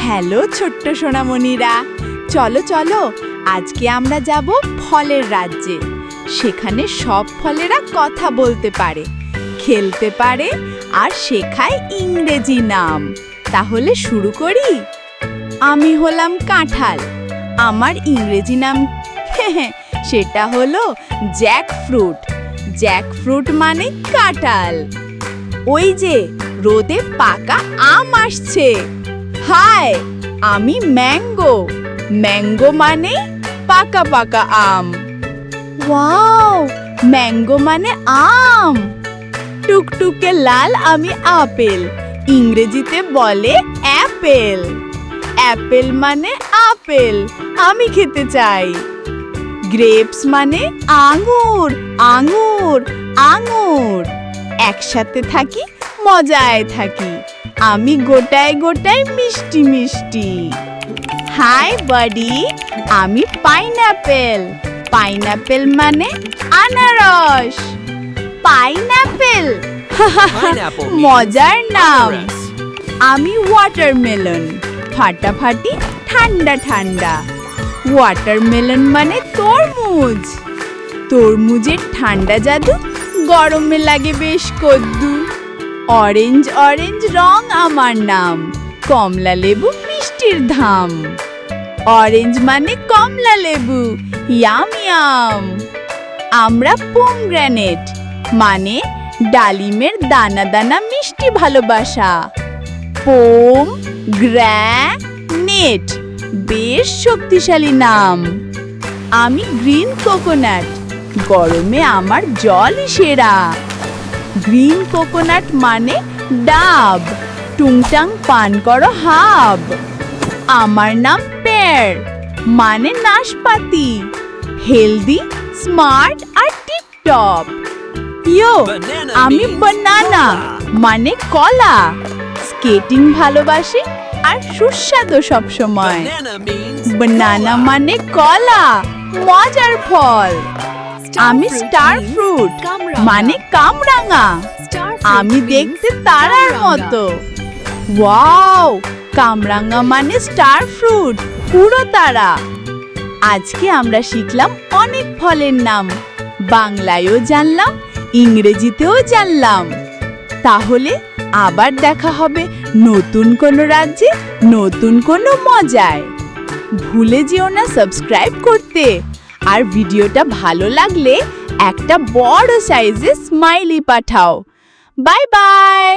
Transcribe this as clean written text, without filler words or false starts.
Hello ছোট্ট সোনামণিরা, চলো চলো আজকে আমরা যাব ফলের রাজ্যে। সেখানে সব ফলেরা কথা বলতে পারে, খেলতে পারে আর শেখায় ইংরেজি নাম। তাহলে শুরু করি। আমি হলাম কাঁঠাল, আমার ইংরেজি নাম সেটা হলো জ্যাকফ্রুট। জ্যাকফ্রুট মানে কাঁঠাল। ওই যে রোদে পাকা আম আসছে। হাই, আমি ম্যাঙ্গো। ম্যাঙ্গো মানে পাকা পাকা আম। ওয়াও, ম্যাঙ্গো মানে আম। টুকটুকে লাল আমি আপেল, ইংরেজিতে বলে অ্যাপেল। অ্যাপেল মানে আপেল, আমি খেতে চাই। গ্রেপস মানে আঙুর, আঙুর, আঙুর। একসাথে থাকি, মজায় থাকি, আমি গোটায় গোটায় মিষ্টি মিষ্টি। হাই বাডি, আমি পাইনাপেল। পাইনাপেল মানে আনারস। পাইনাপেল মজার নাম। আমি ওয়াটারমেলন, ফাটাফাটি ঠান্ডা ঠান্ডা। ওয়াটারমেলন মানে তরমুজ। তরমুজের ঠান্ডা জাদু, গরমে লাগে বেশ কদ্দু। অরেঞ্জ অরেঞ্জ রং আমার নাম, কমলা লেবু মিষ্টির ধাম। অরেঞ্জ মানে কমলা লেবু, ইয়াম ইয়াম। আমরা পোমগ্রানেট মানে ডালিমের দানা দানা মিষ্টি ভালোবাসা। পোম গ্রানেট বেশ শক্তিশালী নাম। আমি গ্রিন কোকোনাট, গরমে আমার জলই সেরা। গ্রিন কোকোনাট মানে ডাব, টুংটাং পান করো হাব। আমার নাম পেয়ার মানে নাশপাতি, হেলদি স্মার্ট আর টিপটপ। ইয়ো, আমি বানানা মানে কলা, স্কেটিং ভালোবাসি আর সুস্বাদু সবসময়। বানানা মানে কলা, মজার ফল। আমি স্টার ফ্রুট মানে কামরাঙা, আমি দেখতে তারার মতো। ওয়াও, কামরাঙা মানে স্টার ফ্রুট, পুরো তারা। আজকে আমরা শিখলাম অনেক ফলের নাম, বাংলায়ও জানলাম, ইংরেজিতেও জানলাম। তাহলে আবার দেখা হবে নতুন কোনো রাজ্যে, নতুন কোনো মজায়। ভুলে যেও না সাবস্ক্রাইব করতে। আর ভিডিওটা ভালো লাগলে একটা বড় সাইজে স্মাইলি পাঠাও। Bye bye.